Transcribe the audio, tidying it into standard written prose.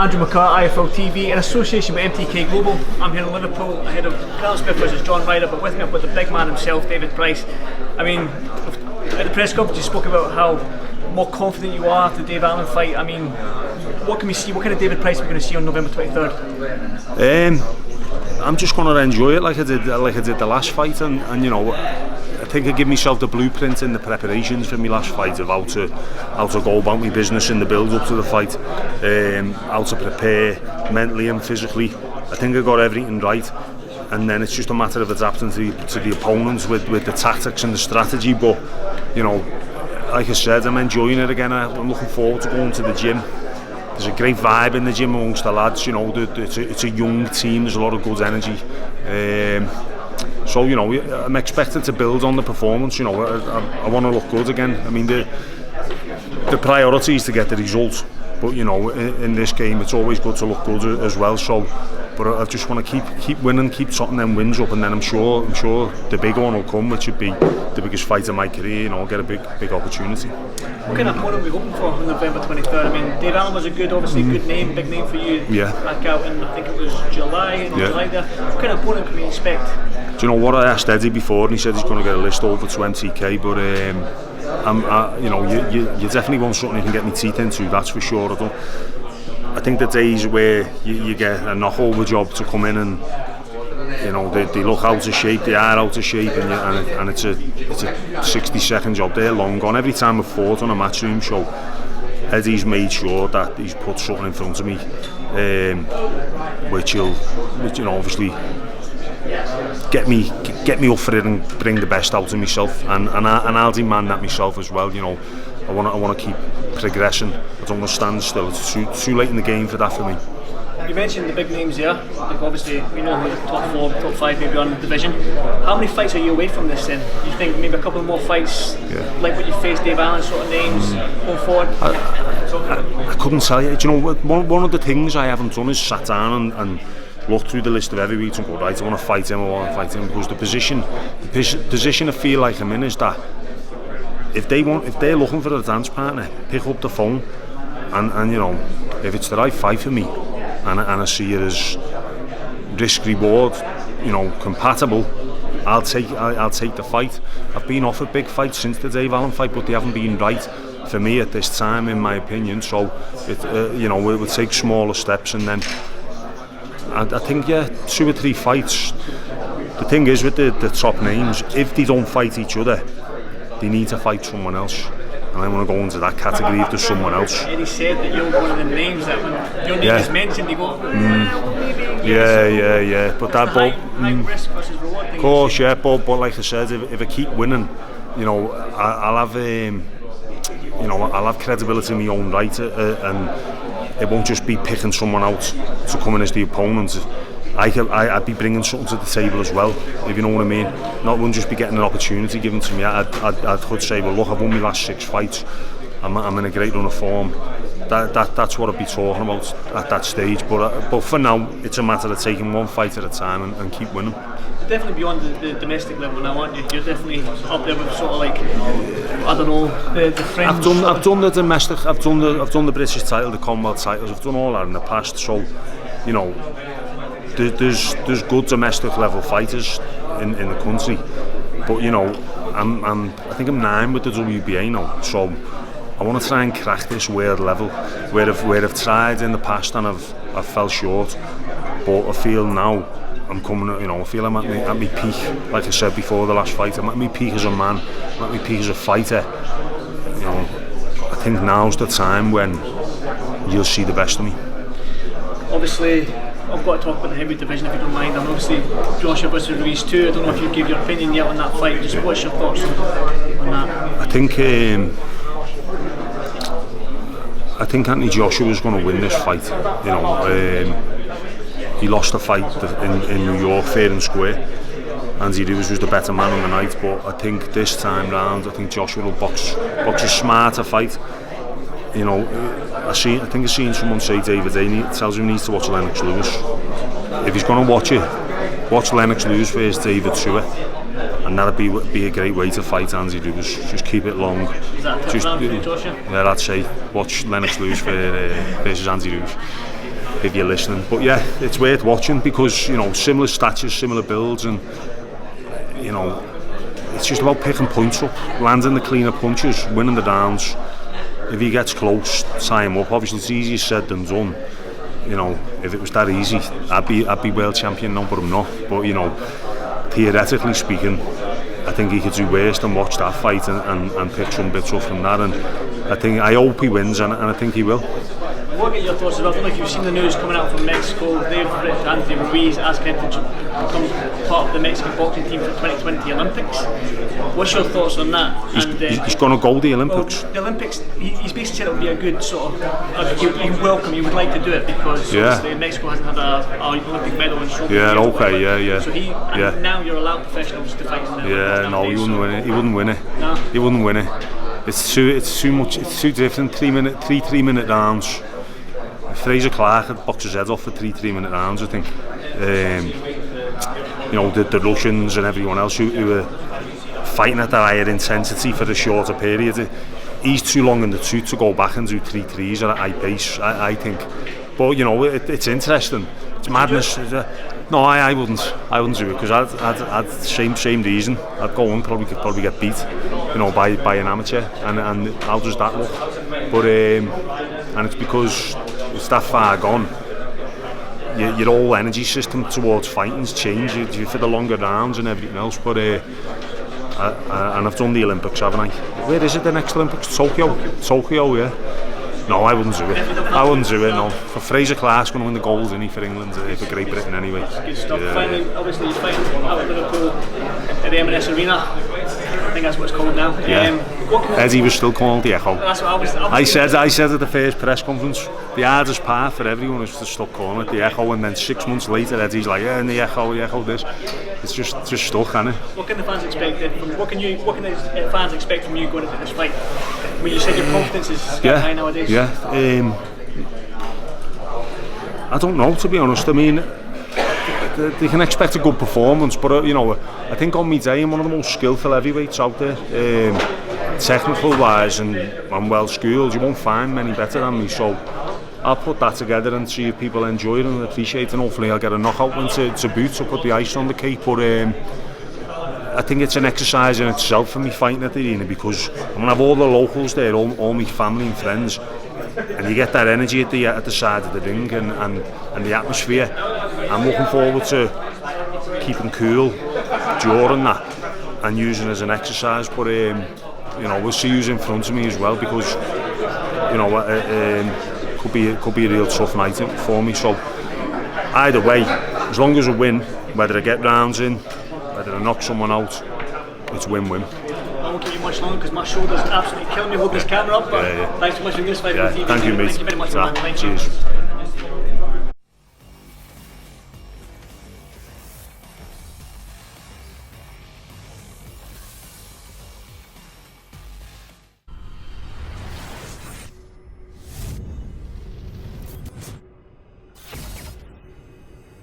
Andrew McCART, IFL TV, in association with MTK Global. I'm here in Liverpool ahead of Grant Smith versus John Ryder, but with me I've got the big man himself, David Price. I mean, at the press conference you spoke about how more confident you are after the Dave Allen fight. I mean, what can we see? What kind of David Price are we going to see on November 23rd? I'm just going to enjoy it like I did the last fight, and you know, I think I give myself the blueprint in the preparations for my last fight of how to go about my business in the build up to the fight, how to prepare mentally and physically. I think I got everything right, and then it's just a matter of adapting to the opponents with the tactics and the strategy. But you know, like I said, I'm enjoying it again. I'm looking forward to going to the gym. There's a great vibe in the gym amongst the lads. You know, it's a young team. There's a lot of good energy. So you know, I'm expecting to build on the performance. You know, I want to look good again. I mean, the priority is to get the results, but you know, in this game, it's always good to look good as well. So, but I just want to keep winning, keep trotting them wins up, and then I'm sure the big one will come, which would be the biggest fight of my career. You know, I'll get a big opportunity. What kind of opponent are we hoping for on November 23rd? I mean, Dave Allen was a good, obviously big name for you. Yeah. Back out in, I think it was July there. What kind of opponent can we expect? Do you know what, I asked Eddie before, and he said he's going to get a list over to MTK, but you know, you definitely want something you can get my teeth into, that's for sure. I think the days where you get a knockover job to come in and you know they look out of shape, they are out of shape, and it's a 60-second job, they're long gone. Every time I've fought on a matchroom show, Eddie's made sure that he's put something in front of me, which you know, obviously get me up for it and bring the best out of myself, and I'll demand that myself as well. You know, I want to keep progressing. I don't want to stand still. It's too late in the game for that for me. You mentioned the big names here. Like obviously, we know who the top 4, top 5 maybe on the division. How many fights are you away from this then? You think maybe a couple more fights, like what you faced Dave Allen sort of names going forward? I couldn't tell you. Do you know, one of the things I haven't done is sat down and look through the list of heavyweights and go, right, I want to fight him, because the position I feel like I'm in is that if they're looking for a dance partner, pick up the phone, and you know, if it's the right fight for me, and I see it as risk reward, you know, compatible, I'll take the fight. I've been offered big fights since the Dave Allen fight, but they haven't been right for me at this time, in my opinion. So you know, we'll take smaller steps, and then I think 2 or 3 fights. The thing is with the top names, if they don't fight each other, they need to fight someone else, and I want to go into that category if there's someone else. Eddie said that you're one of the names that when your name is mentioned, they go, maybe. Yeah. But that, high risk versus reward thing. Of course, yeah. But like I said, if I keep winning, you know, I'll have credibility in my own right, and it won't just be picking someone out to come in as the opponent. I'd be bringing something to the table as well, if you know what I mean. Wouldn't just be getting an opportunity given to me. I could say, well, look, I've won my last 6 fights. I'm in a great run of form. That's what I'd be talking about at that stage. But for now, it's a matter of taking one fight at a time and keep winning. You're definitely beyond the domestic level now, aren't you? You're definitely up there with sort of like, I don't know, the French. I've done the domestic. I've done the British title, the Commonwealth titles. I've done all that in the past. So, you know, there's good domestic level fighters in the country, but you know, I think I'm 9 with the WBA now, so I want to try and crack this world level where I've tried in the past and I've fell short, but I feel now I'm coming, you know, I feel I'm at my peak. Like I said before the last fight, I'm at my peak as a man, I'm at my peak as a fighter. You know, I think now's the time when you'll see the best of me. Obviously, I've got to talk about the heavyweight division if you don't mind. And obviously, Joshua versus Ruiz too. I don't know if you gave your opinion yet on that fight. Just what's your thoughts on that? I think Anthony Joshua was going to win this fight. You know, he lost the fight in New York, fair and square. Andy Ruiz was the better man on the night, but I think this time round, I think Joshua will box a smarter fight. You know, I think I've seen someone say David Haney tells him he needs to watch Lennox Lewis. If he's going to watch Lennox Lewis versus David Tua, and that'd be a great way to fight Andy Ruiz. Just keep it long. Is that a tough round for you, Joshua? Yeah, I'd say watch Lennox Lewis versus Andy Ruiz if you're listening. But yeah, it's worth watching because, you know, similar statures, similar builds, and you know, it's just about picking points up, landing the cleaner punches, winning the downs. If he gets close, tie him up. Obviously, it's easier said than done. You know, if it was that easy, I'd be world champion now, but I'm not. But you know, theoretically speaking, I think he could do worse than watch that fight and pick some bits up from that. And I hope he wins, and I think he will. What are your thoughts about? I don't know if you've seen the news coming out from Mexico. They've written Anthony Ruiz asking him to become part of the Mexican boxing team for the 2020 Olympics. What's your thoughts on that? He's going to go to the Olympics. Well, the Olympics, he's basically said it would be a good sort of, he would like to do it because obviously Mexico hasn't had an Olympic medal in so many years. Yeah. So now you're allowed professionals to fight in the Yeah, no, he wouldn't win it. He wouldn't win it. No. He wouldn't win it. It's too much. It's too different. 3-minute rounds. Fraser Clark had boxed his head off for 3-minute rounds, I think. You know, the Russians and everyone else who were fighting at that higher intensity for a shorter period. He's too long in the tooth to go back and do 3-3s at a high pace, I think. But you know, it's interesting. It's madness. No, I wouldn't do it because I'd same reason. I'd go and probably get beat, you know, by an amateur, and how does that look? But and it's because it's that far gone. Your whole energy system towards fighting's changed for the longer rounds and everything else. But and I've done the Olympics, haven't I? Where is it? The next Olympics? Tokyo, yeah. No, I wouldn't do it. No. For Fraser Clark's going to win the gold, isn't he, for England, for Great Britain anyway. Good stuff. Yeah. Finally, obviously, you're fighting out at Liverpool at the M&S Arena. I think that's what it's called now. Yeah. Eddie was still called the Echo. That's what I said at the first press conference, the hardest part for everyone is to stop calling it the Echo, and then 6 months later, Eddie's like, yeah, the Echo this. It's just stuck, isn't it? What can the fans expect? What can the fans expect from you going into this fight? I mean, you said your confidence is high nowadays. Yeah. I don't know, to be honest. I mean, they can expect a good performance, but you know, I think on my day I'm one of the most skillful heavyweights out there. Technical wise and well schooled, you won't find many better than me. So I'll put that together and see if people enjoy it and appreciate it. And hopefully I'll get a knockout win to boot to put the ice on the cake. But I think it's an exercise in itself for me fighting at the arena, because I'm gonna have all the locals there, all my family and friends, and you get that energy at the side of the ring and the atmosphere. I'm looking forward to keeping cool during that and using it as an exercise. But you know, we'll see who's in front of me as well, because you know, could be a real tough night for me. So either way, as long as I win, whether I get rounds in, whether I knock someone out, it's win-win. I won't keep you much longer because my shoulder's absolutely killing me holding this camera up. But thanks so much for this fight. Thank you, mate. Thank you very much, man. Thank you. Cheers.